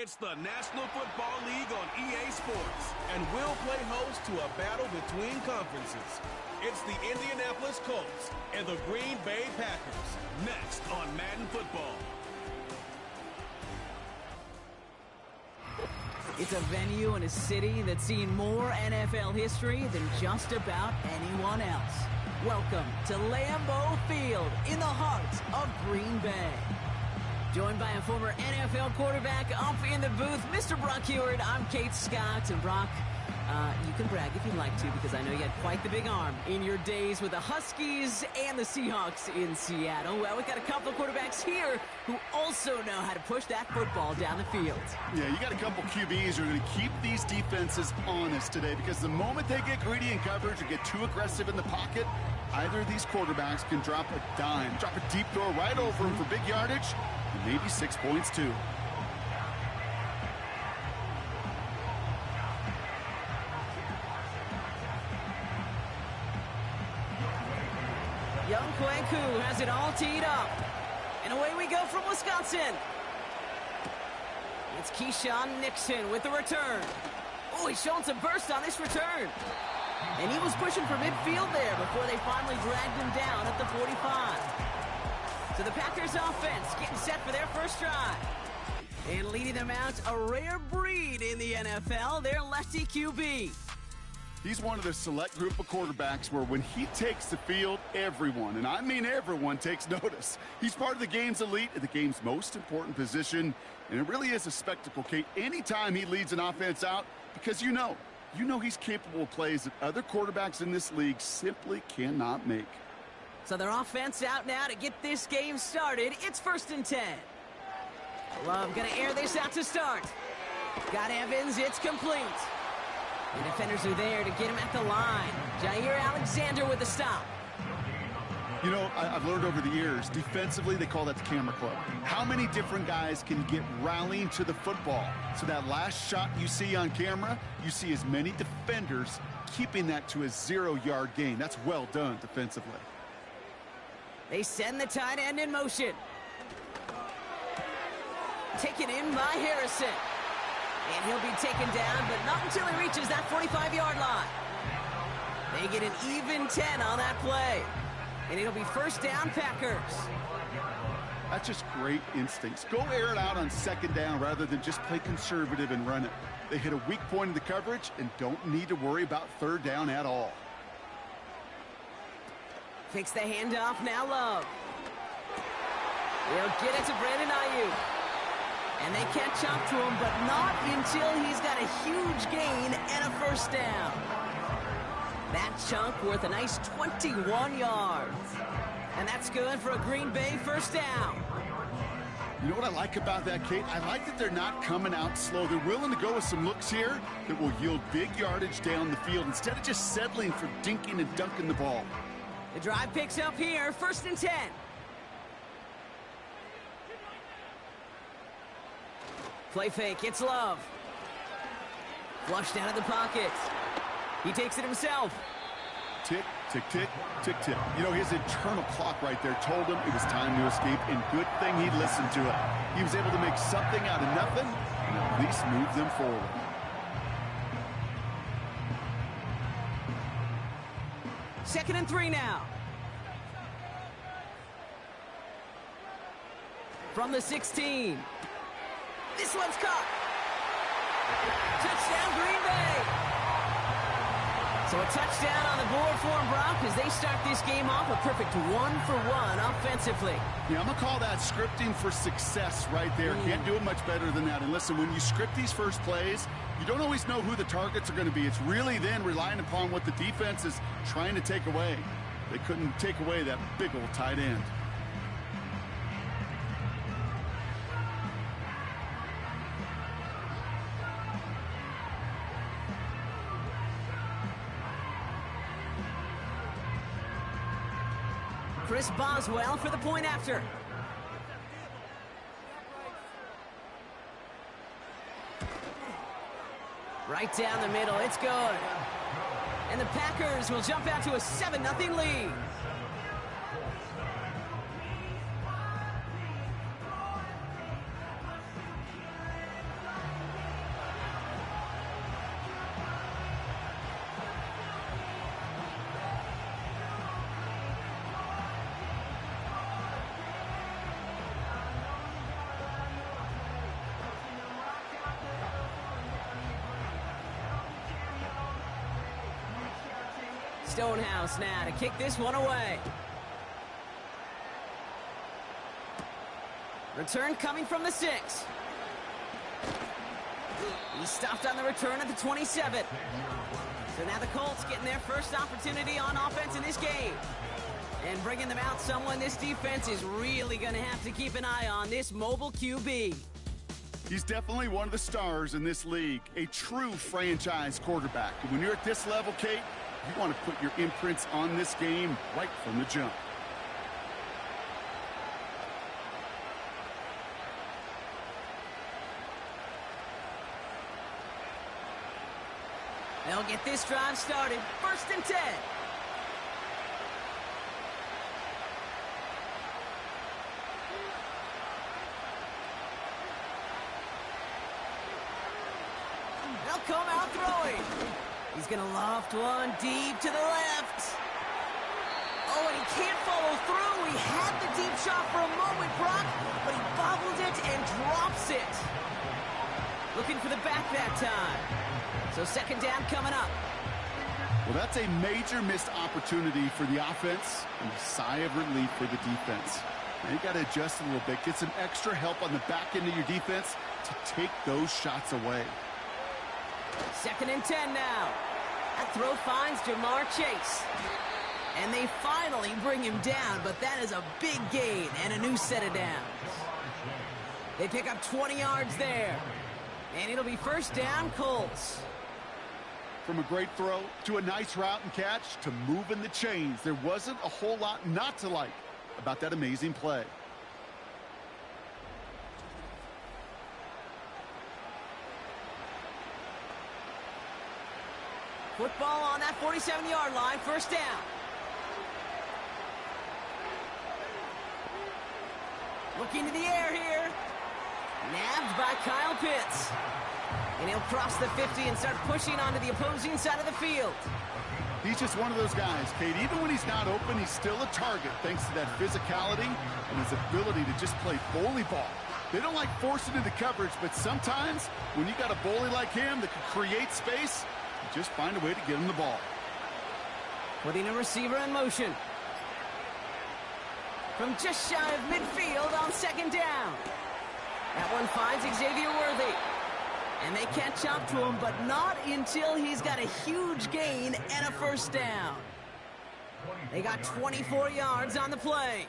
It's the National Football League on EA Sports, and we'll play host to a battle between conferences. It's the Indianapolis Colts and the Green Bay Packers, next on Madden Football. It's a venue in a city that's seen more NFL history than just about anyone else. Welcome to Lambeau Field in the heart of Green Bay. Joined by a former NFL quarterback up in the booth, Mr. Brock Heward. I'm Kate Scott. And Brock, you can brag if you'd like to, because I know you had quite the big arm in your days with the Huskies and the Seahawks in Seattle. Well, we've got a couple of quarterbacks here who also know how to push that football down the field. Yeah, you got a couple QBs who are going to keep these defenses honest today, because the moment they get greedy in coverage or get too aggressive in the pocket, either of these quarterbacks can drop a dime, drop a deep throw right over them for big yardage, and maybe 6 points too. Young Kwaku has it all teed up. And away we go from Wisconsin. It's Keyshawn Nixon with the return. Oh, he's showing some burst on this return. And he was pushing for midfield there before they finally dragged him down at the 45. So the Packers offense getting set for their first drive. And leading them out, a rare breed in the NFL, their lefty QB. He's one of the select group of quarterbacks where when he takes the field, everyone, and I mean everyone, takes notice. He's part of the game's elite at the game's most important position, and it really is a spectacle, Kate, anytime he leads an offense out, because you know he's capable of plays that other quarterbacks in this league simply cannot make. So their offense out now to get this game started. It's 1st and 10. Love gonna air this out to start. Got Evans, it's complete. The defenders are there to get him at the line. Jair Alexander with the stop. You know, I've learned over the years, defensively, they call that the camera club. How many different guys can get rallying to the football? So that last shot you see on camera, you see as many defenders keeping that to a 0-yard gain. That's well done defensively. They send the tight end in motion. Taken in by Harrison. And he'll be taken down, but not until he reaches that 45-yard line. They get an even 10 on that play. And it'll be first down, Packers. That's just great instincts. Go air it out on 2nd down rather than just play conservative and run it. They hit a weak point in the coverage and don't need to worry about 3rd down at all. Fakes the handoff, now Love. He'll get it to Brandon Ayuk. And they catch up to him, but not until he's got a huge gain and a first down. That chunk worth a nice 21 yards. And that's good for a Green Bay first down. You know what I like about that, Kate? I like that they're not coming out slow. They're willing to go with some looks here that will yield big yardage down the field instead of just settling for dinking and dunking the ball. The drive picks up here, 1st and 10. Play fake, it's Love. Flushed out of the pocket. He takes it himself. Tick, tick, tick, tick, tick. You know, his internal clock right there told him it was time to escape, and good thing he listened to it. He was able to make something out of nothing and at least move them forward. Second and 3 now. From the 16. This one's caught. Touchdown, Green Bay. So a touchdown on the board for them, Brock, as they start this game off a perfect 1-for-1 offensively. Yeah, I'm going to call that scripting for success right there. Can't do it much better than that. And listen, when you script these first plays, you don't always know who the targets are going to be. It's really then relying upon what the defense is trying to take away. They couldn't take away that big old tight end. Chris Boswell for the point after. Right down the middle, it's good. And the Packers will jump out to a 7-0 lead. Stonehouse now to kick this one away. Return coming from the 6. He stopped on the return at the 27. So now the Colts getting their first opportunity on offense in this game. And bringing them out someone this defense is really going to have to keep an eye on, this mobile QB. He's definitely one of the stars in this league, a true franchise quarterback. And when you're at this level, Kate, you want to put your imprints on this game right from the jump. They'll get this drive started. 1st and 10. They'll come out throwing. He's going to loft one deep to the left. Oh, and he can't follow through. He had the deep shot for a moment, Brock, but he bobbled it and drops it. Looking for the back that time. So 2nd down coming up. Well, that's a major missed opportunity for the offense and a sigh of relief for the defense. Now you got to adjust a little bit, get some extra help on the back end of your defense to take those shots away. 2nd and 10 now. That throw finds Jamar Chase. And they finally bring him down, but that is a big gain and a new set of downs. They pick up 20 yards there. And it'll be 1st down, Colts. From a great throw to a nice route and catch to moving the chains, there wasn't a whole lot not to like about that amazing play. Football on that 47-yard line, 1st down. Looking to the air here. Nabbed by Kyle Pitts. And he'll cross the 50 and start pushing onto the opposing side of the field. He's just one of those guys, Kate. Even when he's not open, he's still a target thanks to that physicality and his ability to just play bully ball. They don't like forcing into coverage, but sometimes when you got a bully like him that can create space, you just find a way to get him the ball. Putting a receiver in motion. From just shy of midfield on 2nd down. That one finds Xavier Worthy. And they catch up to him, but not until he's got a huge gain and a 1st down. They got 24 yards on the play.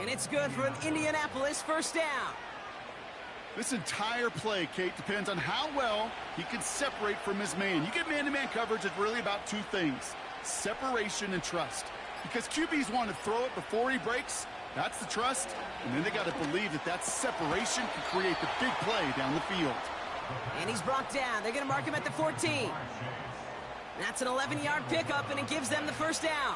And it's good for an Indianapolis 1st down. This entire play, Kate, depends on how well he can separate from his man. You get man-to-man coverage, it's really about 2 things: separation and trust. Because QBs want to throw it before he breaks. That's the trust. And then they got to believe that that separation can create the big play down the field. And he's brought down. They're going to mark him at the 14. That's an 11-yard pickup, and it gives them the 1st down.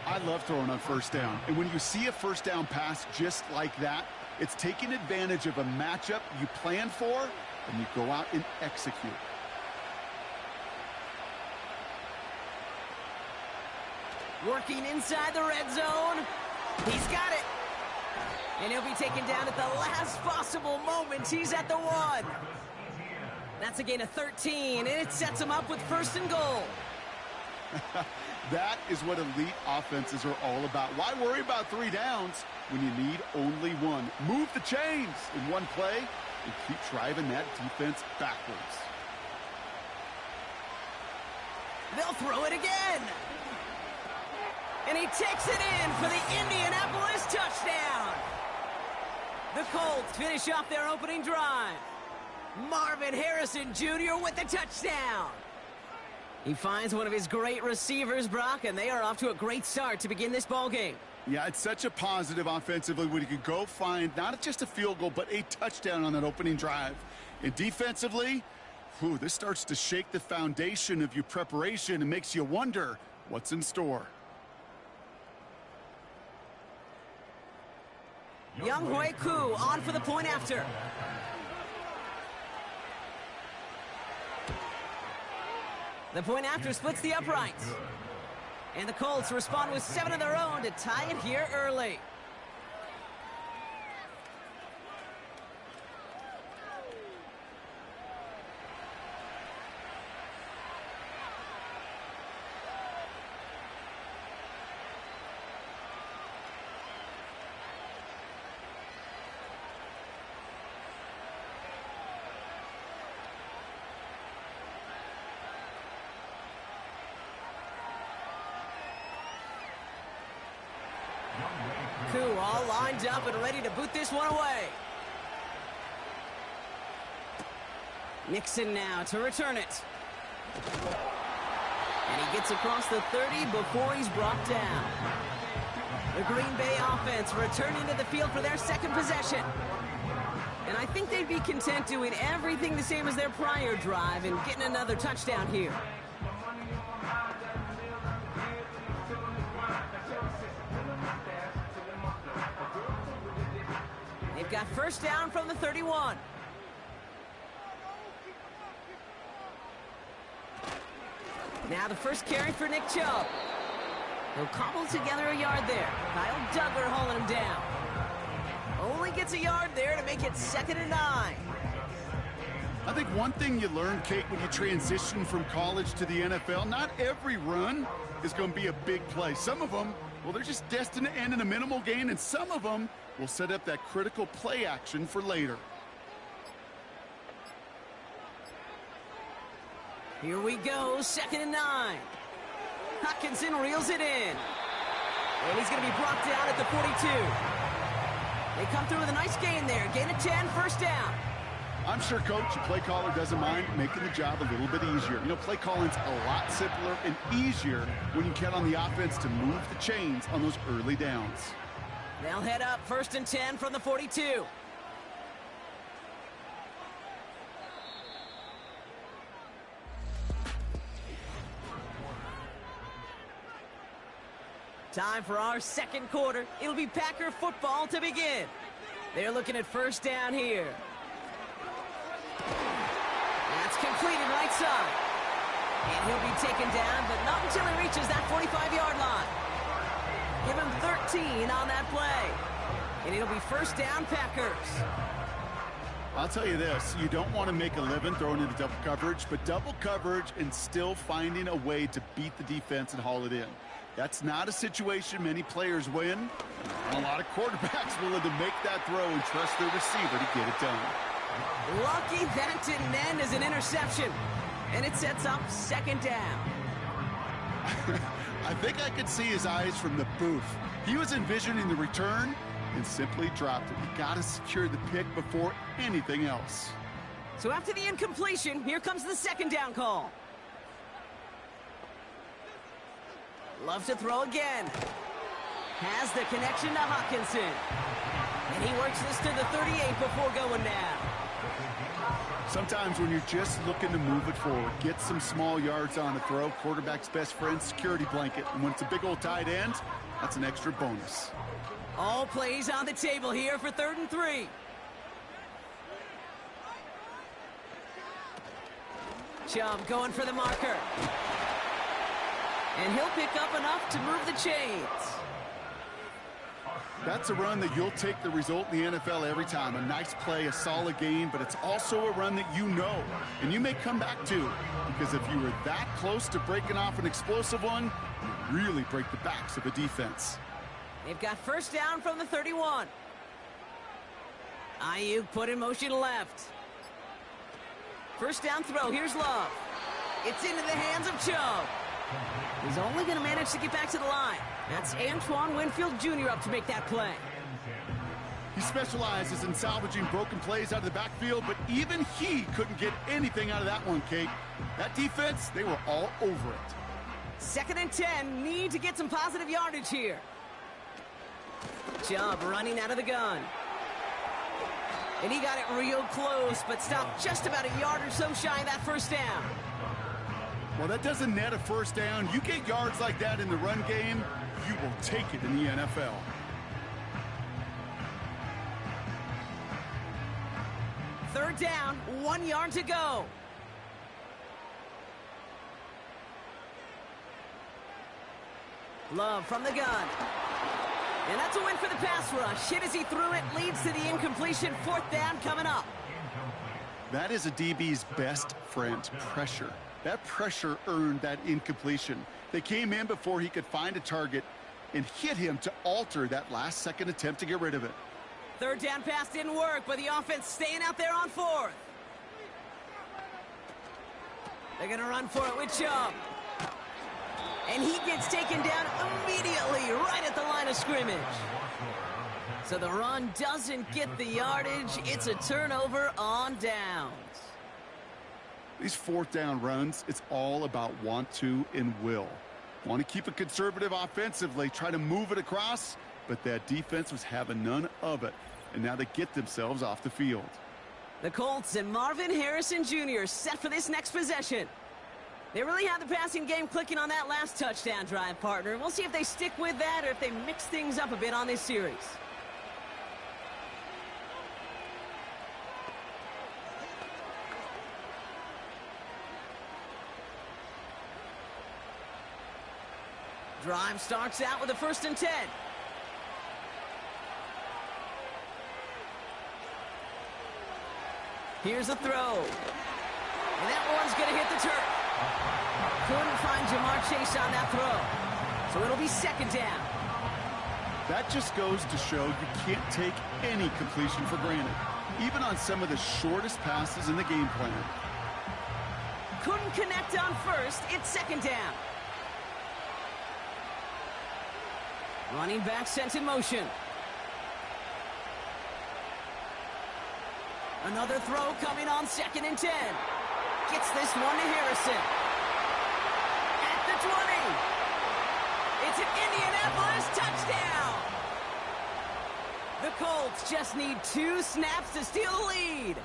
I love throwing on 1st down. And when you see a 1st down pass just like that, it's taking advantage of a matchup you plan for, and you go out and execute. Working inside the red zone. He's got it. And he'll be taken down at the last possible moment. He's at the 1. That's a gain of 13, and it sets him up with 1st and goal. That is what elite offenses are all about. Why worry about 3 downs when you need only 1? Move the chains in one play and keep driving that defense backwards. They'll throw it again. And he takes it in for the Indianapolis touchdown. The Colts finish off their opening drive. Marvin Harrison Jr. with the touchdown. He finds one of his great receivers, Brock, and they are off to a great start to begin this ball game. Yeah, it's such a positive offensively when you can go find not just a field goal, but a touchdown on that opening drive. And defensively, this starts to shake the foundation of your preparation and makes you wonder what's in store. Young Hui Koo on for the point after. The point after splits the uprights. And the Colts respond with 7 of their own to tie it here early. All lined up and ready to boot this one away. Nixon now to return it. And he gets across the 30 before he's brought down. The Green Bay offense returning to the field for their second possession. And I think they'd be content doing everything the same as their prior drive and getting another touchdown here. They've got first down from the 31. Now the first carry for Nick Chubb. He'll cobble together a yard there. Kyle Duggar hauling him down. Only gets a yard there to make it 2nd and 9. I think one thing you learn, Kate, when you transition from college to the NFL, not every run is going to be a big play. Some of them, well, they're just destined to end in a minimal gain, and some of them will set up that critical play action for later. Here we go, 2nd and 9. Hutchinson reels it in. And he's going to be brought down at the 42. They come through with a nice gain there. Gain of 10, first down. I'm sure, Coach, your play caller doesn't mind making the job a little bit easier. You know, play calling's a lot simpler and easier when you count on the offense to move the chains on those early downs. They'll head up 1st and 10 from the 42. Time for our second quarter. It'll be Packer football to begin. They're looking at first down here. That's completed right side. And he'll be taken down, but not until he reaches that 45-yard line. Give him 13 on that play. And it'll be first down, Packers. I'll tell you this, you don't want to make a living throwing into double coverage, but double coverage and still finding a way to beat the defense and haul it in. That's not a situation many players win. A lot of quarterbacks willing to make that throw and trust their receiver to get it done. Lucky that didn't end as an interception. And it sets up 2nd down. I think I could see his eyes from the booth. He was envisioning the return and simply dropped it. You got to secure the pick before anything else. So after the incompletion, here comes the 2nd down call. Love to throw again. Has the connection to Hutchinson. And he works this to the 38 before going down. Sometimes when you're just looking to move it forward, get some small yards on a throw, quarterback's best friend, security blanket. And when it's a big old tight end, that's an extra bonus. All plays on the table here for 3rd and 3. Chubb going for the marker. And he'll pick up enough to move the chains. That's a run that you'll take the result in the NFL every time. A nice play, a solid game, but it's also a run that you know, and you may come back to, because if you were that close to breaking off an explosive one, you really break the backs of a defense. They've got first down from the 31. Ayuk put in motion left. First down throw, here's Love. It's into the hands of Chubb. He's only going to manage to get back to the line. That's Antoine Winfield Jr. up to make that play. He specializes in salvaging broken plays out of the backfield, but even he couldn't get anything out of that one, Kate. That defense, they were all over it. 2nd and 10, need to get some positive yardage here. Chubb running out of the gun. And he got it real close, but stopped just about a yard or so shy of that first down. Well, that doesn't net a first down. You get yards like that in the run game, you will take it in the NFL. Third down, 1 yard to go. Love from the gun. And that's a win for the pass rush. Hit as he threw it, leads to the incompletion. 4th down coming up. That is a DB's best friend, pressure. That pressure earned that incompletion. They came in before he could find a target and hit him to alter that last-second attempt to get rid of it. 3rd down pass didn't work, but the offense staying out there on 4th. They're going to run for it with Chubb. And he gets taken down immediately right at the line of scrimmage. So the run doesn't get the yardage. It's a turnover on downs. These fourth down runs, it's all about want to and will. Want to keep it conservative offensively, try to move it across, but that defense was having none of it. And now they get themselves off the field. The Colts and Marvin Harrison Jr. set for this next possession. They really had the passing game clicking on that last touchdown drive, partner. We'll see if they stick with that or if they mix things up a bit on this series. Drive starts out with a 1st and 10. Here's a throw. And that one's going to hit the turf. Couldn't find Jamar Chase on that throw. So it'll be 2nd down. That just goes to show you can't take any completion for granted, even on some of the shortest passes in the game plan. Couldn't connect on 1st. It's 2nd down. Running back sent in motion. Another throw coming on 2nd and 10. Gets this one to Harrison. At the 20. It's an Indianapolis touchdown. The Colts just need 2 snaps to steal the lead.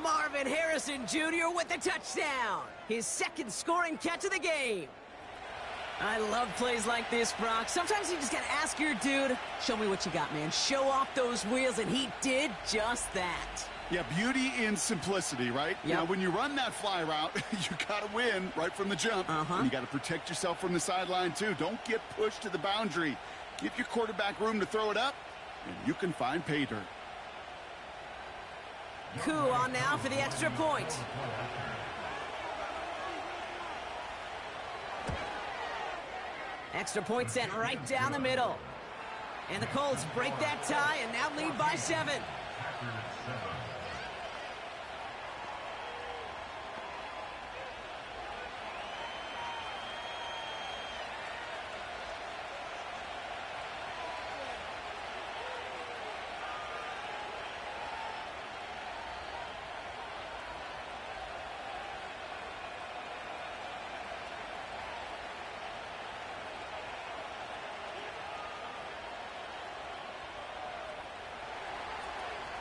Marvin Harrison Jr. with the touchdown. His 2nd scoring catch of the game. I love plays like this, Brock. Sometimes you just got to ask your dude, show me what you got, man. Show off those wheels, and he did just that. Yeah, beauty in simplicity, right? Yep. Now, when you run that fly route, you got to win right from the jump. And you got to protect yourself from the sideline, too. Don't get pushed to the boundary. Give your quarterback room to throw it up, and you can find pay dirt. Koo on now for the extra point. Extra point sent right down the middle. And the Colts break that tie and now lead by 7.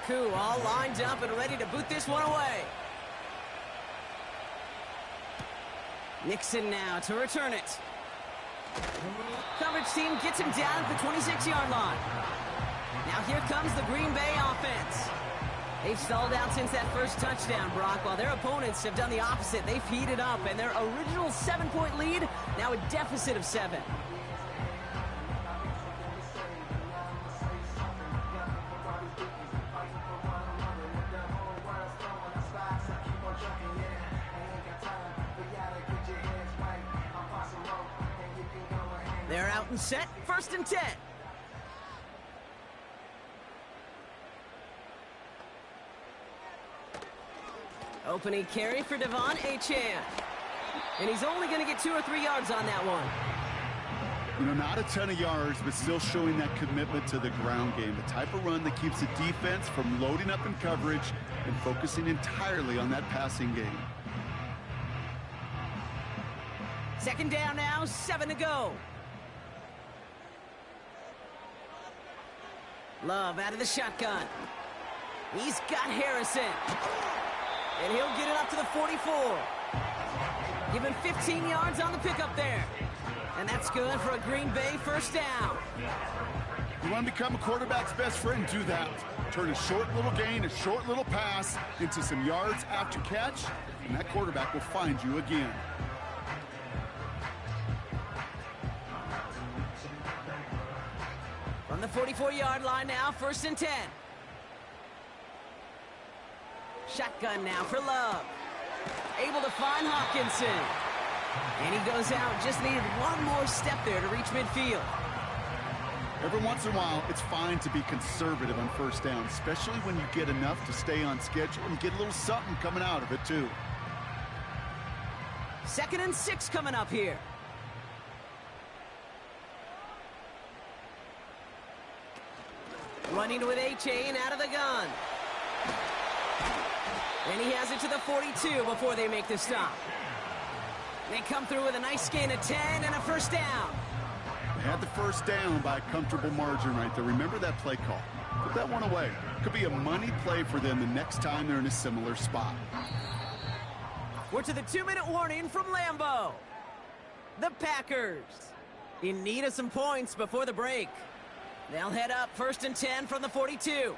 Koo all lined up and ready to boot this one away. Nixon now to return it. Coverage team gets him down at the 26-yard line. Now here comes the Green Bay offense. They've stalled out since that first touchdown, Brock, while their opponents have done the opposite. They've heated up, and their original 7-point lead, now a deficit of 7. They're out and set, 1st and 10. Opening carry for Devon Achane. And he's only going to get 2 or 3 yards on that one. You know, not a ton of yards, but still showing that commitment to the ground game. The type of run that keeps the defense from loading up in coverage and focusing entirely on that passing game. 2nd down now, 7 to go. Love out of the shotgun. He's got Harrison. And he'll get it up to the 44. Give him 15 yards on the pickup there. And that's good for a Green Bay 1st down. You want to become a quarterback's best friend? Do that. Turn a short little gain, a short little pass into some yards after catch, and that quarterback will find you again. From the 44-yard line now, 1st and 10. Shotgun now for Love. Able to find Hawkinson. And he goes out. Just needed one more step there to reach midfield. Every once in a while, it's fine to be conservative on 1st down, especially when you get enough to stay on schedule and get a little something coming out of it, too. 2nd and 6 coming up here. Running with A-Chain out of the gun. And he has it to the 42 before they make the stop. They come through with a nice gain of 10 and a first down. They had the first down by a comfortable margin right there. Remember that play call. Put that one away. Could be a money play for them the next time they're in a similar spot. We're to the 2-minute warning from Lambeau. The Packers in need of some points before the break. They'll head up 1st and 10 from the 42.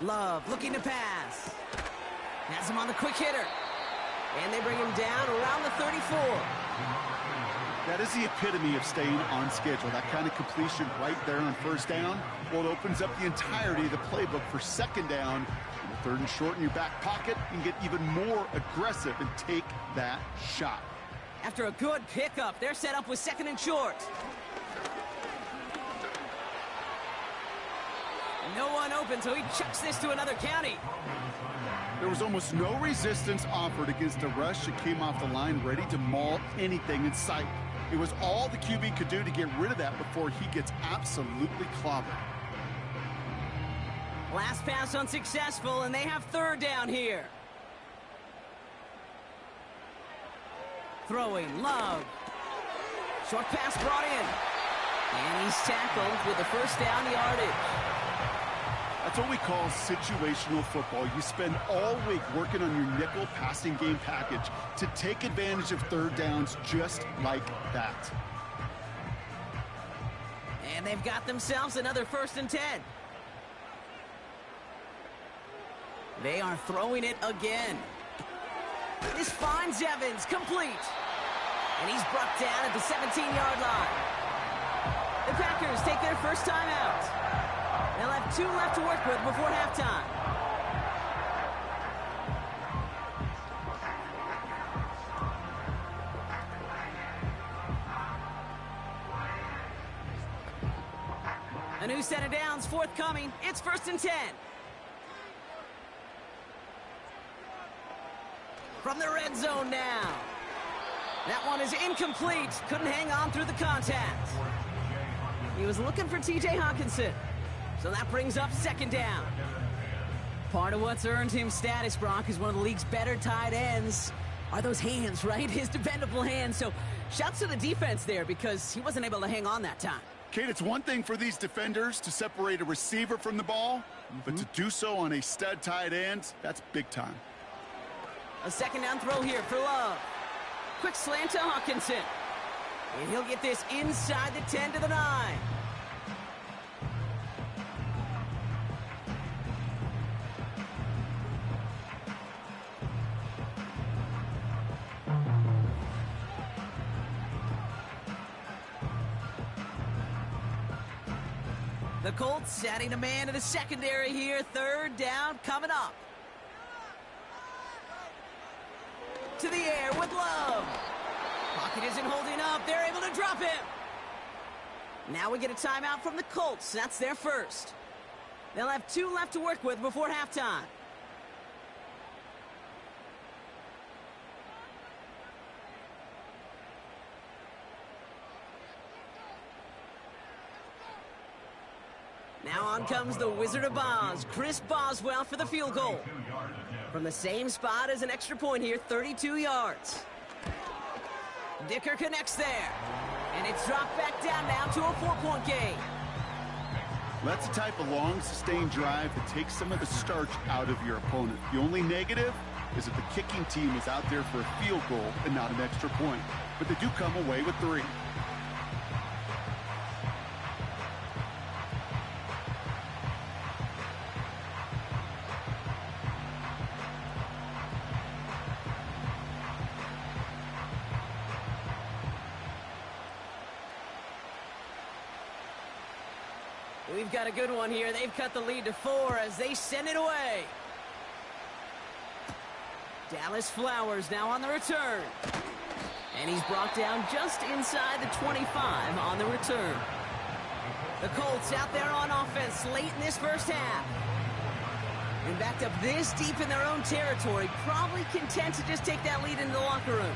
Love looking to pass. Has him on the quick hitter. And they bring him down around the 34. That is the epitome of staying on schedule. That kind of completion right there on first down. Well, it opens up the entirety of the playbook for second down. And the 3rd and short in your back pocket, and get even more aggressive and take that shot. After a good pickup, they're set up with 2nd and short. No one open, so he chucks this to another county. There was almost no resistance offered against a rush that came off the line ready to maul anything in sight. It was all the QB could do to get rid of that before he gets absolutely clobbered. Last pass unsuccessful, and they have 3rd down here. Throwing, Love. Short pass brought in. And he's tackled with the first down yardage. That's what we call situational football. You spend all week working on your nickel passing game package to take advantage of 3rd downs just like that. And they've got themselves another 1st and 10. They are throwing it again. This finds Evans complete. And he's brought down at the 17-yard line. The Packers take their first time out. They'll have 2 left to work with before halftime. A new set of downs forthcoming. It's 1st and 10. From the red zone now. That one is incomplete. Couldn't hang on through the contact. He was looking for T.J. Hawkinson. So that brings up 2nd down. Part of what's earned him status, Brock, is one of the league's better tight ends. Are those hands, right? His dependable hands. So shouts to the defense there because he wasn't able to hang on that time. Kate, it's one thing for these defenders to separate a receiver from the ball, but to do so on a stud tight end, that's big time. A 2nd down throw here for Love. Quick slant to Hawkinson. And he'll get this inside the 10 to the 9. The Colts setting a man in the secondary here. 3rd down coming up. To the air with Love. Pocket isn't holding up. They're able to drop him. Now we get a timeout from the Colts. That's their first. They'll have 2 left to work with before halftime. Now on comes the Wizard of Oz, Chris Boswell for the field goal. From the same spot as an extra point here, 32 yards. Dicker connects there. And it's dropped back down now to a 4-point game. That's the type of long, sustained drive that takes some of the starch out of your opponent. The only negative is that the kicking team is out there for a field goal and not an extra point. But they do come away with 3. We've got a good one here. They've cut the lead to 4 as they send it away. Dallas Flowers now on the return. And he's brought down just inside the 25 on the return. The Colts out there on offense late in this first half. And backed up this deep in their own territory, probably content to just take that lead into the locker room.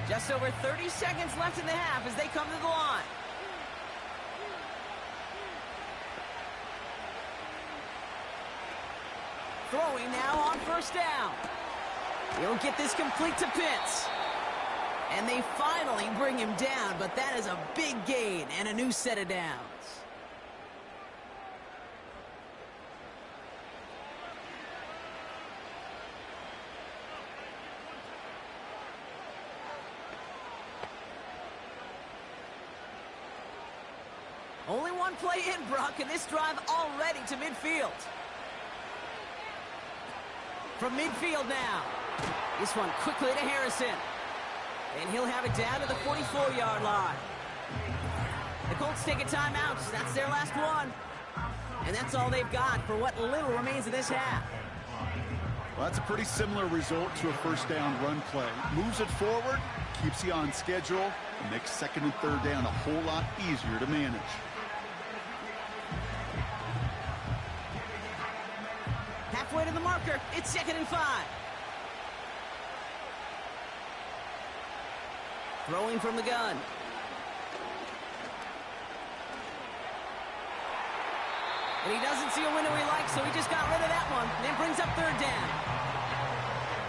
Just over 30 seconds left in the half as they come to the line. Throwing now on first down. He'll get this complete to Pitts. And they finally bring him down, but that is a big gain and a new set of downs. Only one play in, Brock, and this drive already to midfield. From midfield now. This one quickly to Harrison. And he'll have it down to the 44-yard line. The Colts take a timeout. That's their last one. And that's all they've got for what little remains of this half. Well, that's a pretty similar result to a first down run play. Moves it forward, keeps you on schedule, and makes second and third down a whole lot easier to manage. Halfway to the marker. It's 2nd and 5. Throwing from the gun. And he doesn't see a window he likes, so he just got rid of that one. And then brings up third down.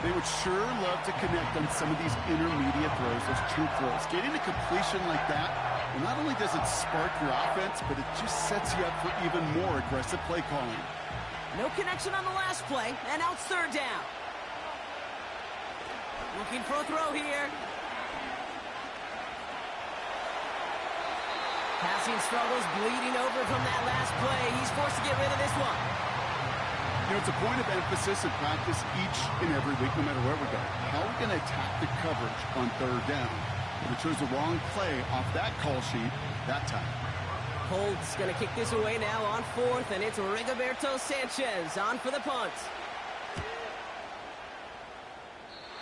They would sure love to connect on some of these intermediate throws, those true throws. Getting a completion like that, well, not only does it spark your offense, but it just sets you up for even more aggressive play calling. No connection on the last play, and now it's third down. Looking for a throw here. Passing struggles, bleeding over from that last play. He's forced to get rid of this one. You know, it's a point of emphasis in practice each and every week, no matter where we go. How are we going to attack the coverage on third down? We chose the wrong play off that call sheet that time. Colt's going to kick this away now on fourth, and it's Rigoberto Sanchez on for the punt.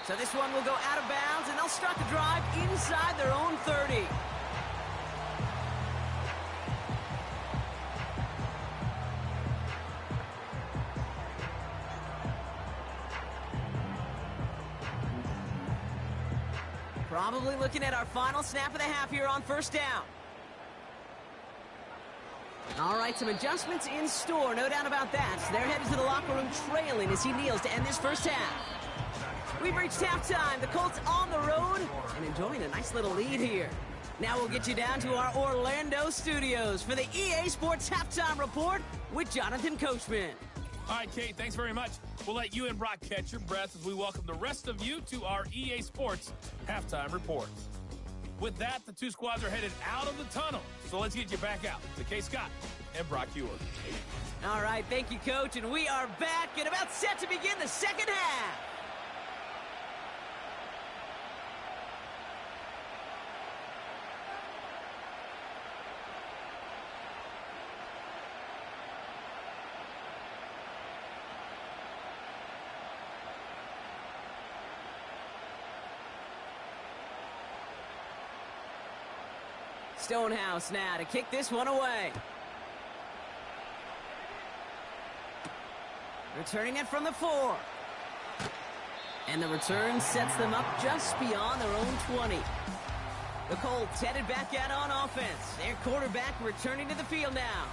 So this one will go out of bounds, and they'll start the drive inside their own 30. Probably looking at our final snap of the half here on first down. All right, some adjustments in store, no doubt about that. They're headed to the locker room trailing as he kneels to end this first half. We've reached halftime. The Colts on the road and enjoying a nice little lead here. Now we'll get you down to our Orlando studios for the EA Sports Halftime Report with Jonathan Coachman. All right, Kate, thanks very much. We'll let you and Brock catch your breath as we welcome the rest of you to our EA Sports Halftime Report. With that, the two squads are headed out of the tunnel. So let's get you back out to Kay Scott and Brock Ewer. All right, thank you, Coach. And we are back and about set to begin the second half. Stonehouse now to kick this one away. Returning it from the 4. And the return sets them up just beyond their own 20. The Colts headed back out on offense. Their quarterback returning to the field now.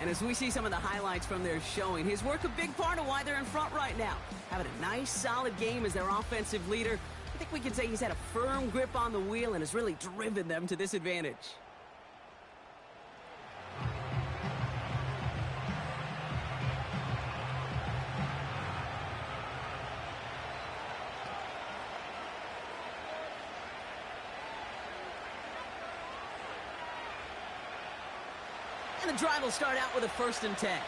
And as we see some of the highlights from their showing, his work a big part of why they're in front right now. Having a nice, solid game as their offensive leader. I think we can say he's had a firm grip on the wheel and has really driven them to this advantage. And the drive will start out with a 1st and 10.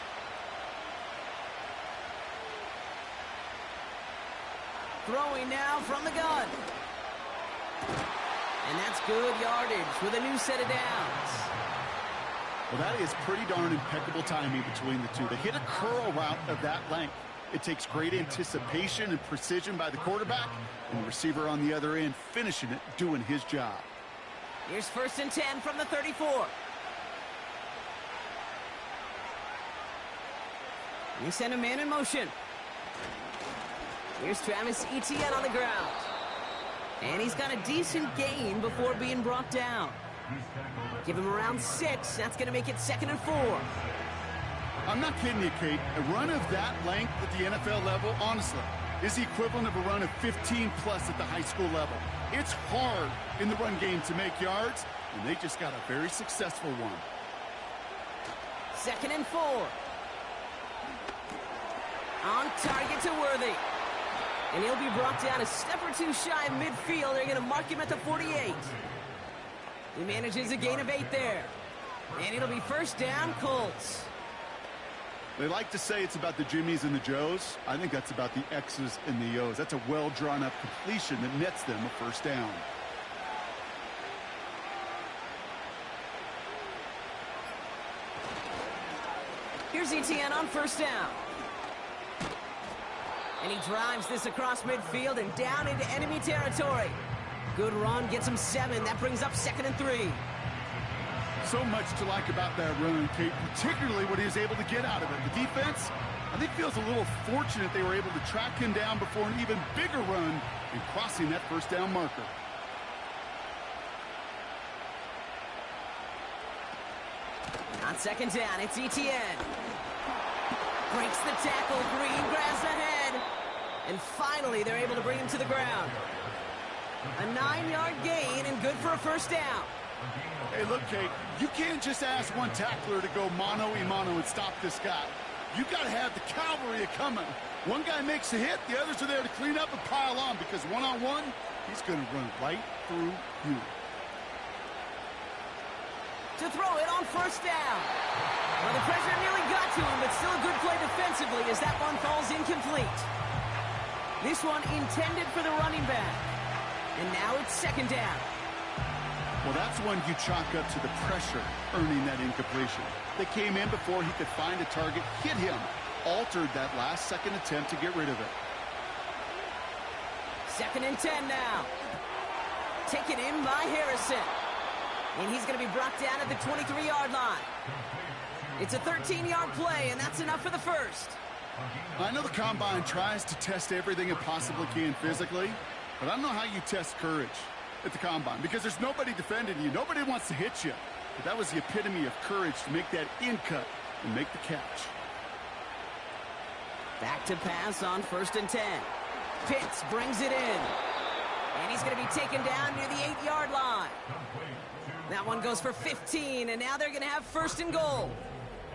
Throwing now from the gun. And that's good yardage with a new set of downs. Well, that is pretty darn impeccable timing between the two. They hit a curl route of that length. It takes great anticipation and precision by the quarterback, and the receiver on the other end finishing it, doing his job. Here's 1st and 10 from the 34. We send a man in motion. Here's Travis Etienne on the ground. And he's got a decent gain before being brought down. Give him around 6. That's going to make it 2nd and 4. I'm not kidding you, Kate. A run of that length at the NFL level, honestly, is the equivalent of a run of 15-plus at the high school level. It's hard in the run game to make yards, and they just got a very successful one. 2nd and 4. On target to Worthy. And he'll be brought down a step or two shy of midfield. They're going to mark him at the 48. He manages a gain of 8 there. And it'll be 1st down, Colts. They like to say it's about the Jimmies and the Joes. I think that's about the X's and the O's. That's a well-drawn-up completion that nets them a 1st down. Here's Etienne on 1st down. And he drives this across midfield and down into enemy territory. Good run, gets him 7. That brings up 2nd and 3. So much to like about that run, Kate, particularly what he was able to get out of it. The defense, I think, feels a little fortunate they were able to track him down before an even bigger run and crossing that 1st down marker. On 2nd down, it's Etienne. Breaks the tackle, Green grabs ahead. And finally, they're able to bring him to the ground. A 9-yard gain and good for a 1st down. Hey, look, Kate, you can't just ask one tackler to go mano-a-mano and stop this guy. You got to have the cavalry coming. One guy makes a hit, the others are there to clean up and pile on, because one-on-one, he's going to run right through you. To throw it on 1st down. Well, the pressure nearly got to him, but still a good play defensively as that one falls incomplete. This one intended for the running back. And now it's 2nd down. Well, that's when you chalk up to the pressure earning that incompletion. They came in before he could find a target, hit him, altered that last-second attempt to get rid of it. 2nd and 10 now. Taken in by Harrison. And he's going to be brought down at the 23-yard line. It's a 13-yard play, and that's enough for the 1st. I know the Combine tries to test everything it possibly can physically, but I don't know how you test courage at the Combine, because there's nobody defending you. Nobody wants to hit you. But that was the epitome of courage to make that in-cut and make the catch. Back to pass on 1st and 10. Pitts brings it in. And he's going to be taken down near the 8-yard line. That one goes for 15, and now they're going to have 1st and goal.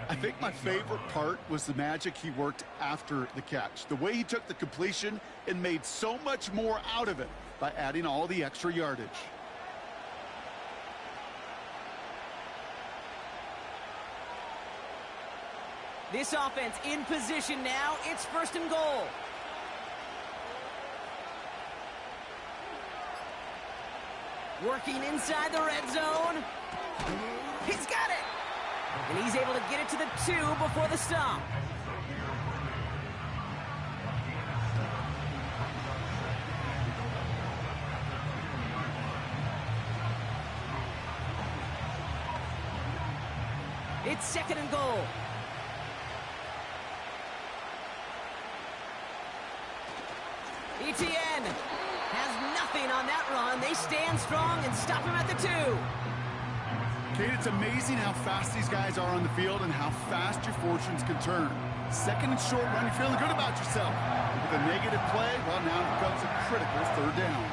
I think my favorite part was the magic he worked after the catch. The way he took the completion and made so much more out of it by adding all the extra yardage. This offense in position now. It's 1st and goal. Working inside the red zone. He's got it. And he's able to get it to the 2 before the stop. It's 2nd and goal. Etienne has nothing on that run. They stand strong and stop him at the 2. Kate, it's amazing how fast these guys are on the field and how fast your fortunes can turn. 2nd and short run, you're feeling good about yourself. With a negative play, well, now it becomes a critical 3rd down.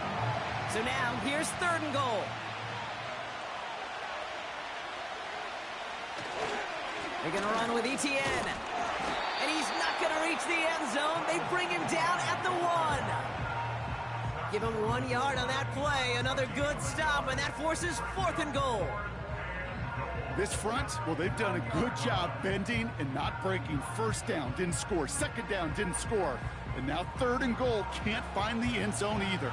So now, here's 3rd and goal. They're going to run with Etienne. And he's not going to reach the end zone. They bring him down at the 1. Give him 1 yard on that play. Another good stop, and that forces 4th and goal. This front, well, they've done a good job bending and not breaking. 1st down, didn't score. 2nd down, didn't score. And now 3rd and goal, can't find the end zone either.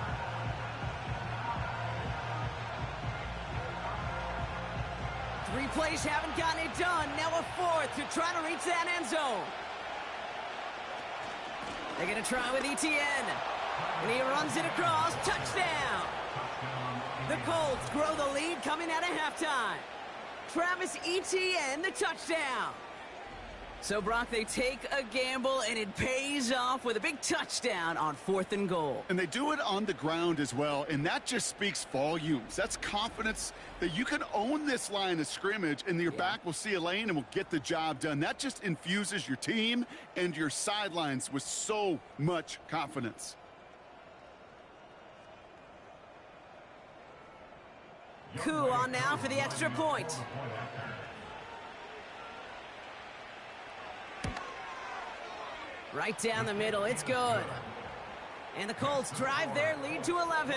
Three plays haven't gotten it done. Now a 4th to try to reach that end zone. They're going to try with Etienne. And he runs it across. Touchdown. The Colts grow the lead coming out of halftime. Travis Etienne, the touchdown. So, Brock, they take a gamble, and it pays off with a big touchdown on 4th and goal. And they do it on the ground as well, and that just speaks volumes. That's confidence that you can own this line of scrimmage, and your back will see a lane and will get the job done. That just infuses your team and your sidelines with so much confidence. Coup on now for the extra point. Right down the middle, it's good. And the Colts drive their lead to 11.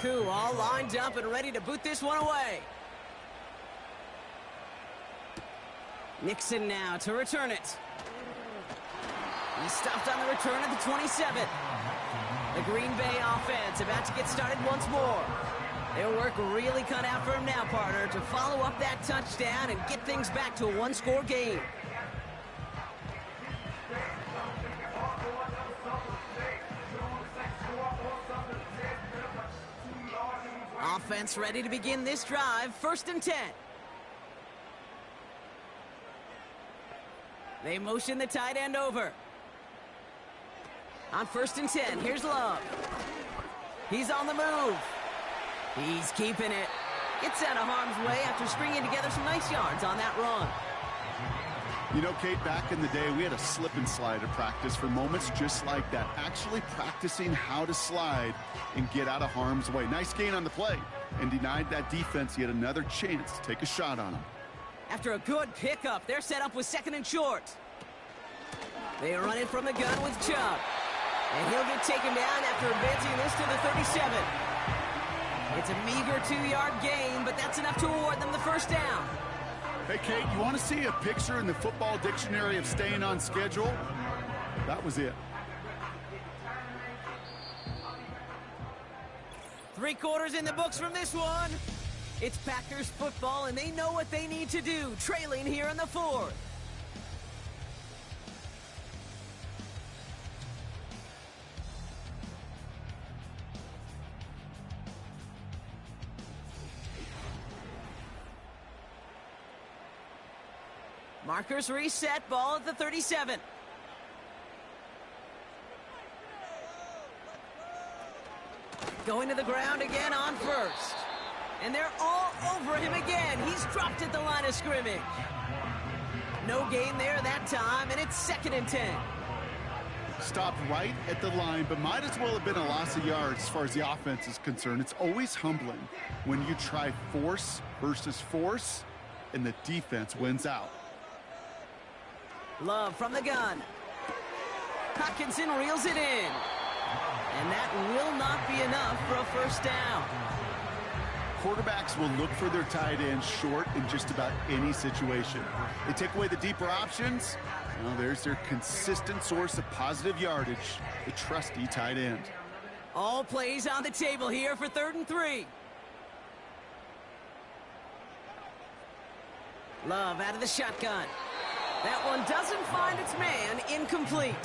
Coup all lined up and ready to boot this one away. Nixon now to return it. He stopped on the return at the 27. The Green Bay offense about to get started once more. Their work really cut out for him now, partner, to follow up that touchdown and get things back to a one-score game. Offense ready to begin this drive. 1st and 10. They motion the tight end over. On 1st and 10, here's Love. He's on the move. He's keeping it. Gets out of harm's way after stringing together some nice yards on that run. You know, Kate, back in the day, we had a slip and slide at practice for moments just like that. Actually practicing how to slide and get out of harm's way. Nice gain on the play and denied that defense yet another chance to take a shot on him. After a good pickup, they're set up with 2nd and short. They run it from the gun with Chubb. And he'll get taken down after advancing this to the 37. It's a meager 2-yard gain, but that's enough to award them the first down. Hey, Kate, you want to see a picture in the football dictionary of staying on schedule? That was it. 3 quarters in the books from this one. It's Packers football, and they know what they need to do, trailing here in the 4th. Markers reset, ball at the 37. Going to the ground again on 1st. And they're all over him again. He's dropped at the line of scrimmage. No gain there that time, and it's 2nd and 10. Stopped right at the line, but might as well have been a loss of yards as far as the offense is concerned. It's always humbling when you try force versus force, and the defense wins out. Love from the gun. Hockenson reels it in. And that will not be enough for a first down. Quarterbacks will look for their tight ends short in just about any situation. They take away the deeper options. Well, there's their consistent source of positive yardage, the trusty tight end. All plays on the table here for 3rd and 3. Love out of the shotgun. That one doesn't find its man. Incomplete.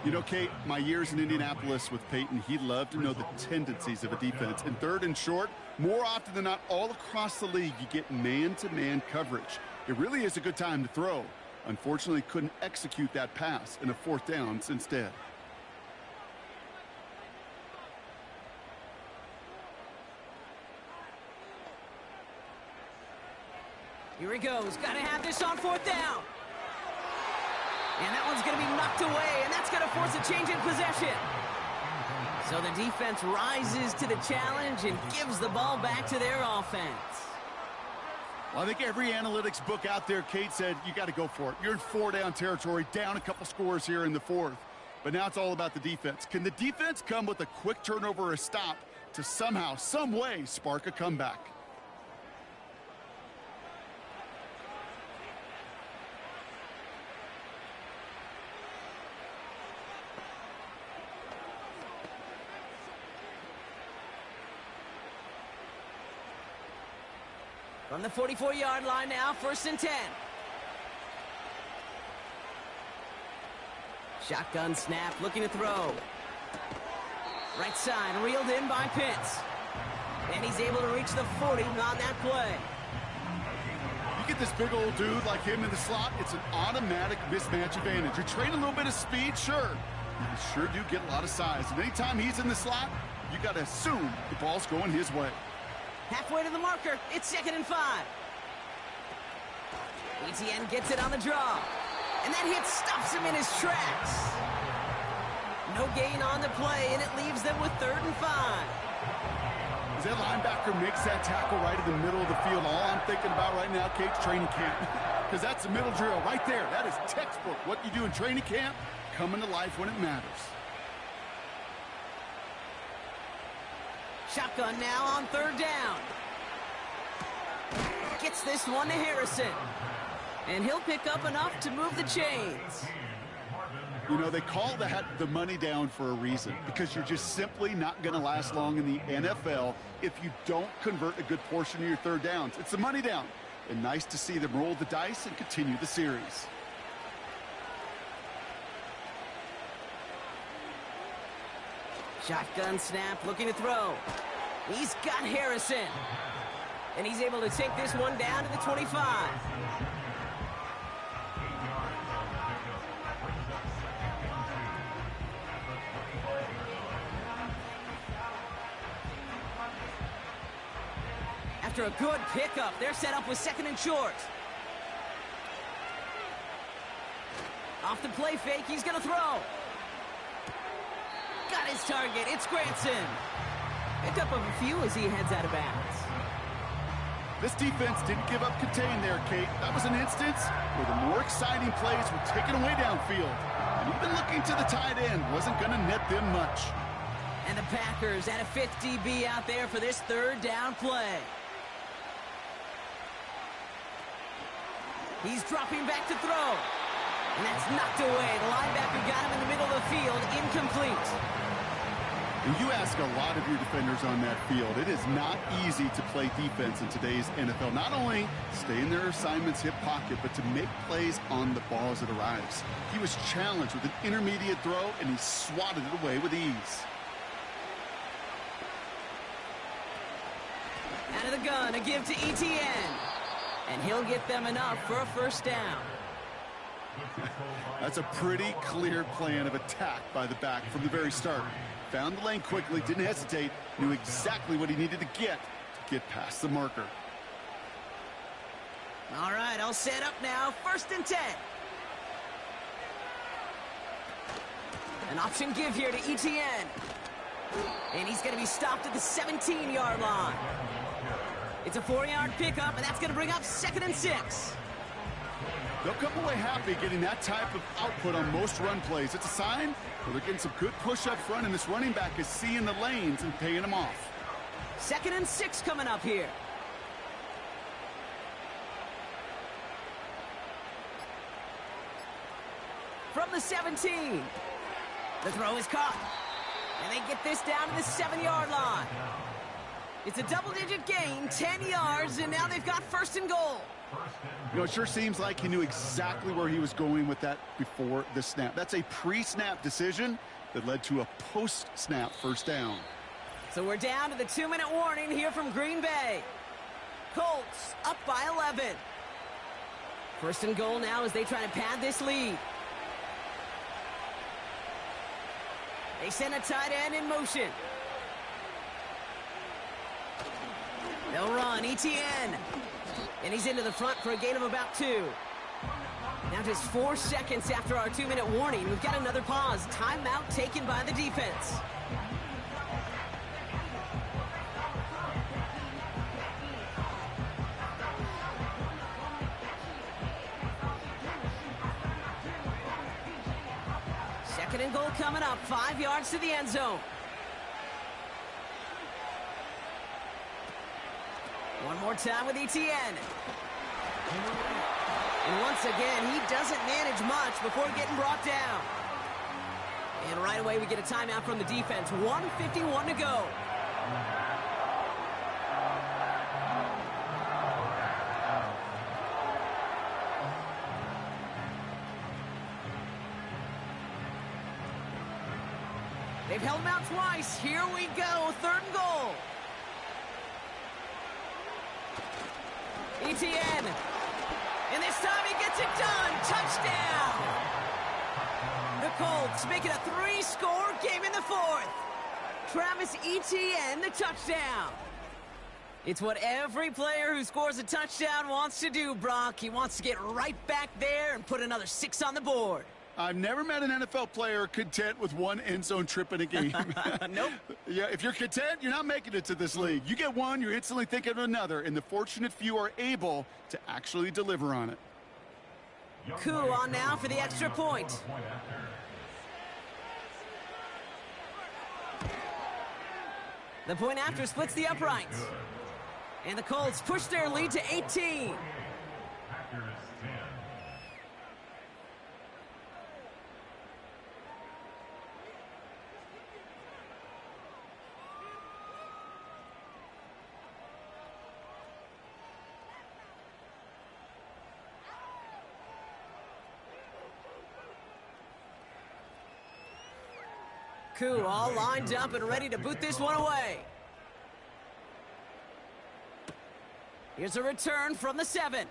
You know, Kate, my years in Indianapolis with Peyton, he loved to know the tendencies of a defense. In 3rd and short, more often than not, all across the league, you get man-to-man coverage. It really is a good time to throw. Unfortunately, couldn't execute that pass in a 4th down instead. Here he goes. Got to have this on 4th down. And that one's going to be knocked away, and that's going to force a change in possession. So the defense rises to the challenge and gives the ball back to their offense. Well, I think every analytics book out there, Kate, said you got to go for it. You're in 4-down territory, down a couple scores here in the 4th. But now it's all about the defense. Can the defense come with a quick turnover or a stop to somehow, some way, spark a comeback? From the 44-yard line now, 1st and 10. Shotgun snap, looking to throw. Right side, reeled in by Pitts. And he's able to reach the 40 on that play. You get this big old dude like him in the slot, it's an automatic mismatch advantage. You train a little bit of speed, sure. You sure do get a lot of size. And anytime he's in the slot, you got to assume the ball's going his way. Halfway to the marker, it's 2nd and 5. Etienne gets it on the draw. And that hit stops him in his tracks. No gain on the play, and it leaves them with 3rd and 5. As that linebacker makes that tackle right in the middle of the field, all I'm thinking about right now, Kate's training camp. Because that's the middle drill right there. That is textbook. What you do in training camp, coming to life when it matters. Shotgun now on 3rd down. Gets this one to Harrison. And he'll pick up enough to move the chains. You know, they call that the money down for a reason, because you're just simply not going to last long in the NFL if you don't convert a good portion of your 3rd downs. It's the money down. And nice to see them roll the dice and continue the series. Shotgun snap, looking to throw. He's got Harrison. And he's able to take this one down to the 25. After a good pickup, they're set up with 2nd and short. Off the play fake, he's going to throw. Got his target, it's Granson. Pickup of a few as he heads out of bounds. This defense didn't give up contain there, Kate. That was an instance where the more exciting plays were taken away downfield. And even looking to the tight end wasn't going to net them much. And the Packers at a 50 DB out there for this 3rd down play. He's dropping back to throw. And that's knocked away. The linebacker got him in the middle of the field, incomplete. And you ask a lot of your defenders on that field. It is not easy to play defense in today's NFL. Not only stay in their assignment's hip pocket, but to make plays on the ball as it arrives. He was challenged with an intermediate throw, and he swatted it away with ease. Out of the gun, a give to Etienne. And he'll get them enough for a 1st down. That's a pretty clear plan of attack by the back from the very start. Found the lane quickly, didn't hesitate, knew exactly what he needed to get past the marker. All right, all set up now. 1st and 10. An option give here to Etienne. And he's going to be stopped at the 17-yard line. It's a 4-yard pickup, and that's going to bring up 2nd and 6. They'll come away happy getting that type of output on most run plays. It's a sign where they're getting some good push up front, and this running back is seeing the lanes and paying them off. 2nd and 6 coming up here. From the 17. The throw is caught. And they get this down to the 7-yard line. It's a double-digit gain, 10 yards, and now they've got 1st and goal. You know, it sure seems like he knew exactly where he was going with that before the snap. That's a pre-snap decision that led to a post-snap 1st down. So we're down to the 2-minute warning here from Green Bay. Colts up by 11. 1st and goal now as they try to pad this lead. They send a tight end in motion. They'll run, Etienne. And he's into the front for a gain of about 2. Now just 4 seconds after our 2-minute warning, we've got another pause. Timeout taken by the defense. Second and goal coming up, 5 yards to the end zone. One more time with Etienne. And once again, he doesn't manage much before getting brought down. And right away, we get a timeout from the defense. 1:51 to go. They've held him out twice. Here we go. 3rd and goal. Etienne. And this time he gets it done. Touchdown. The Colts make it a 3-score game in the 4th. Travis Etienne, the touchdown. It's what every player who scores a touchdown wants to do, Brock. He wants to get right back there and put another 6 on the board. I've never met an NFL player content with one end zone trip in a game. Nope. Yeah, if you're content, you're not making it to this league. You get one, you're instantly thinking of another, and the fortunate few are able to actually deliver on it. Coup on now for the extra point. The point after splits the uprights. And the Colts push their lead to 18. Coup all lined up and ready to boot this one away. Here's a return from the 7.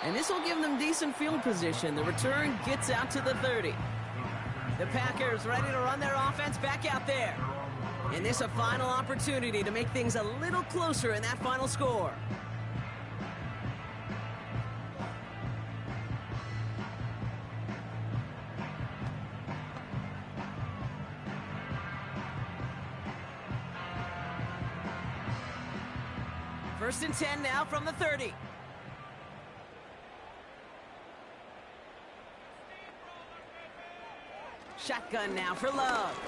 And this will give them decent field position. The return gets out to the 30. The Packers ready to run their offense back out there. And this a final opportunity to make things a little closer in that final score. First and 10 now from the 30. Shotgun now for Love.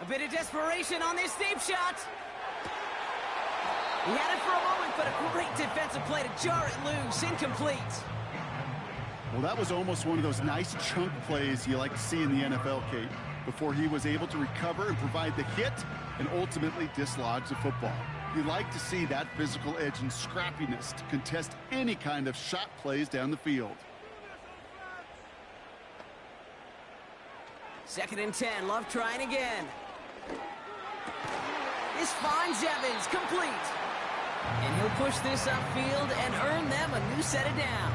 A bit of desperation on this deep shot. He had it for a moment, but a great defensive play to jar it loose. Incomplete. Well, that was almost one of those nice chunk plays you like to see in the NFL, Kate, before he was able to recover and provide the hit and ultimately dislodge the football. You like to see that physical edge and scrappiness to contest any kind of shot plays down the field. 2nd and 10, Love trying again. This finds Evans, complete. And he'll push this upfield and earn them a new set of downs.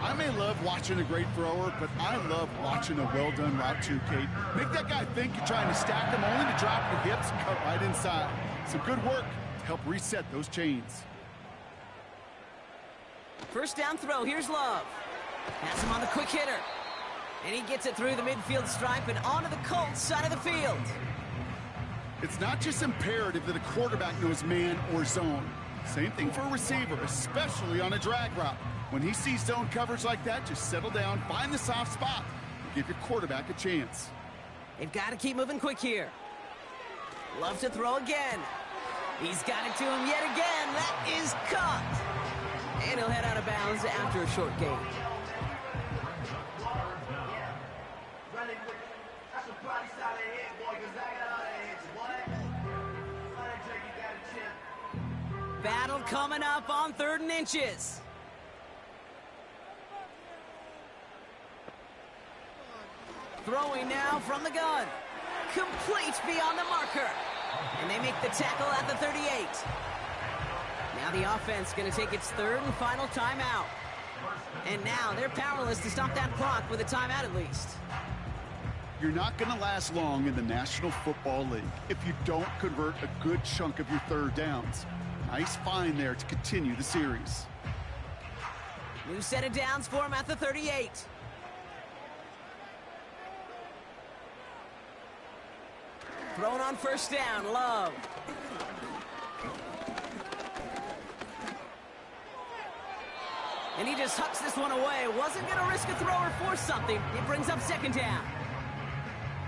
I may love watching a great thrower, but I love watching a well-done route too, Kate. Make that guy think you're trying to stack him only to drop your hips and cut right inside. Some good work to help reset those chains. First down throw, here's Love. Has him on the quick hitter. And he gets it through the midfield stripe and onto the Colts side of the field. It's not just imperative that a quarterback knows man or zone. Same thing for a receiver, especially on a drag route. When he sees zone coverage like that, just settle down, find the soft spot, and give your quarterback a chance. They've got to keep moving quick here. Love to throw again. He's got it to him yet again. That is caught. And he'll head out of bounds after a short gain. Battle coming up on 3rd and inches. Throwing now from the gun. Complete beyond the marker. And they make the tackle at the 38. Now the offense going to take its 3rd and final timeout. And now they're powerless to stop that clock with a timeout at least. You're not going to last long in the National Football League if you don't convert a good chunk of your 3rd downs. Nice find there to continue the series. New set of downs for him at the 38. Thrown on first down, Love. And he just hucks this one away. Wasn't going to risk a throw or force something. It brings up 2nd down.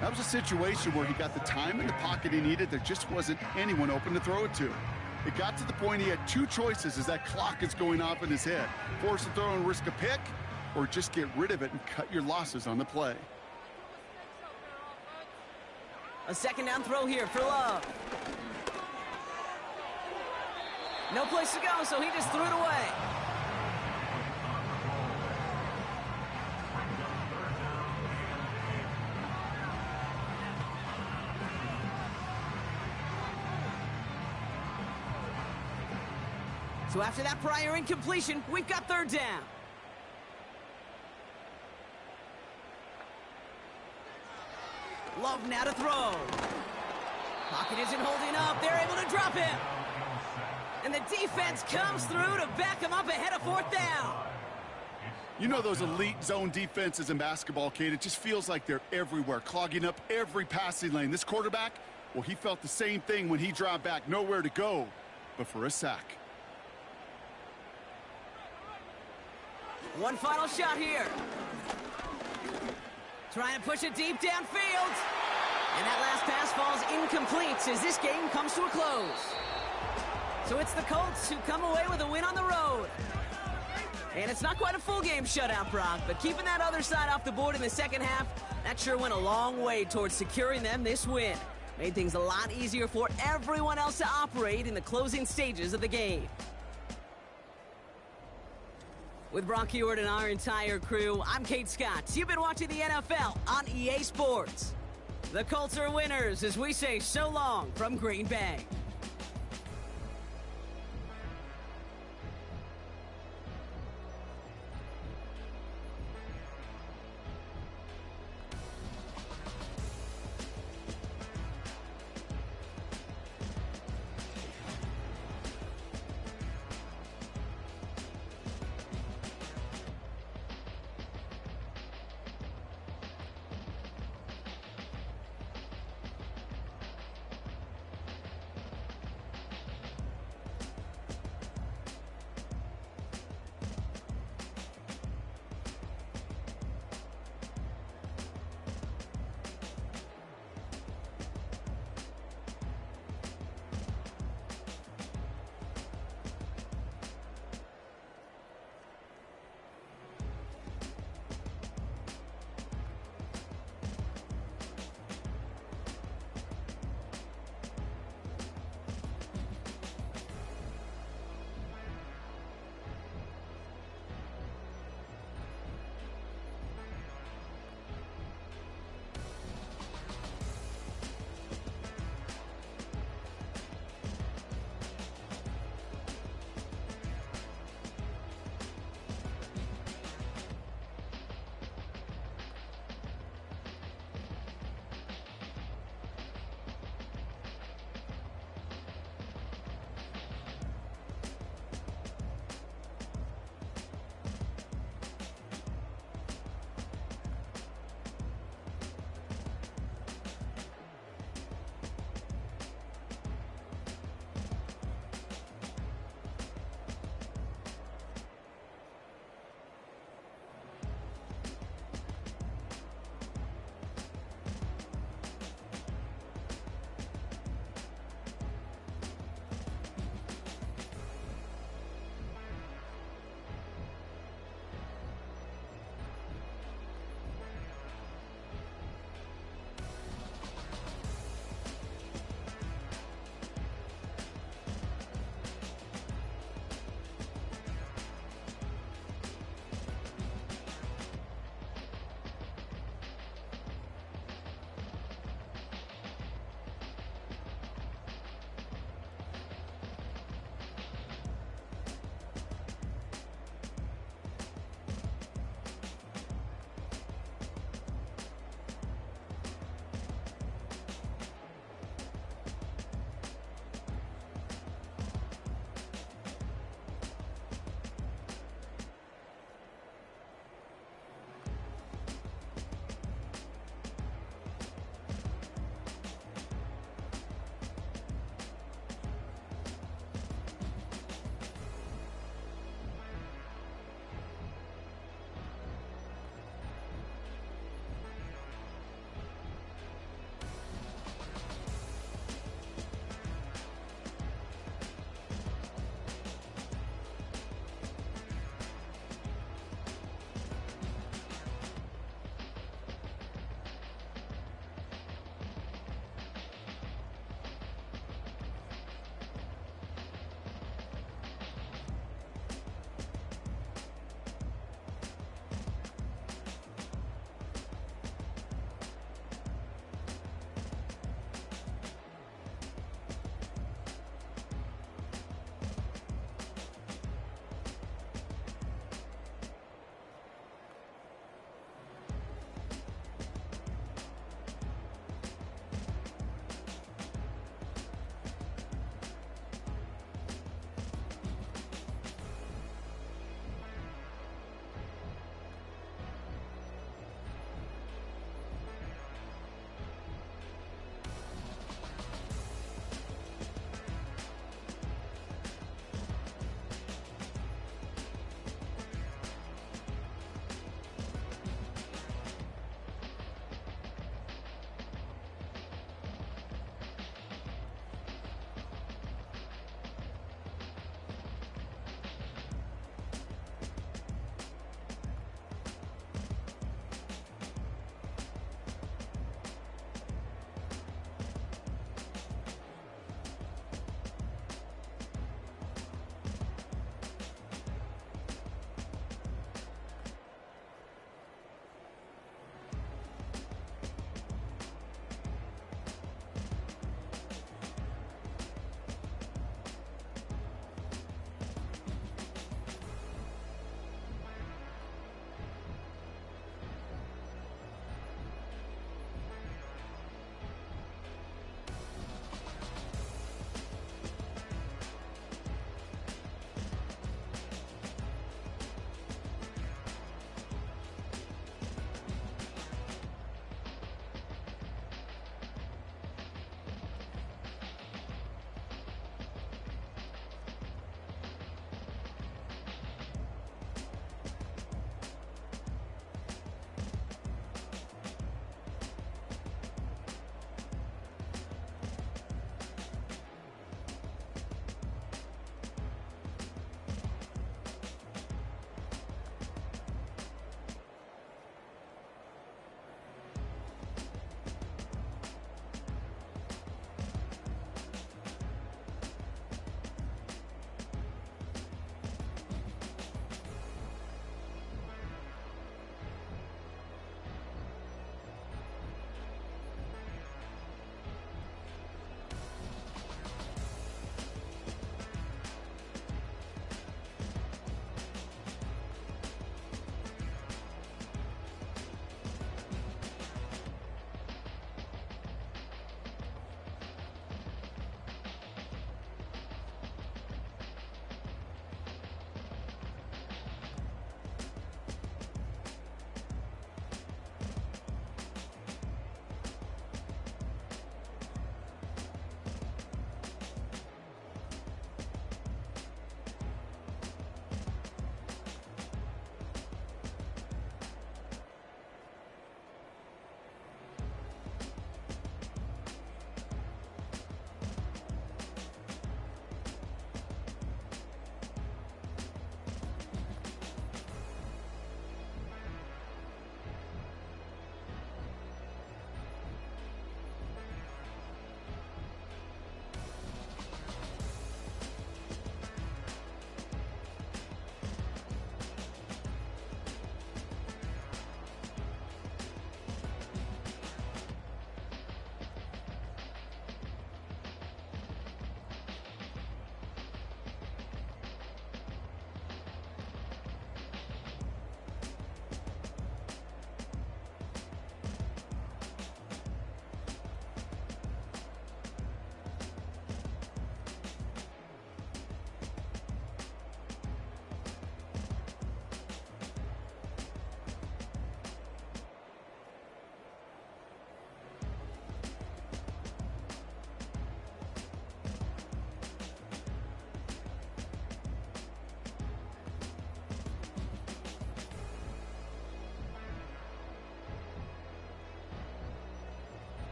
That was a situation where he got the time in the pocket he needed. There just wasn't anyone open to throw it to. It got to the point he had 2 choices as that clock is going off in his head. Force a throw and risk a pick, or just get rid of it and cut your losses on the play. A 2nd down throw here for Love. No place to go, so he just threw it away. So after that prior incompletion, we've got third down. Love now to throw. Pocket isn't holding up. They're able to drop him. And the defense comes through to back him up ahead of fourth down. You know those elite zone defenses in basketball, Kate, it just feels like they're everywhere, clogging up every passing lane. This quarterback, well, he felt the same thing when he dropped back, nowhere to go but for a sack. One final shot here. Trying to push it deep downfield. And that last pass falls incomplete as this game comes to a close. So it's the Colts who come away with a win on the road. And it's not quite a full game shutout, Brock, but keeping that other side off the board in the second half, that sure went a long way towards securing them this win. Made things a lot easier for everyone else to operate in the closing stages of the game. With Brock Heward and our entire crew, I'm Kate Scott. You've been watching the NFL on EA Sports. The Colts are winners as we say so long from Green Bay.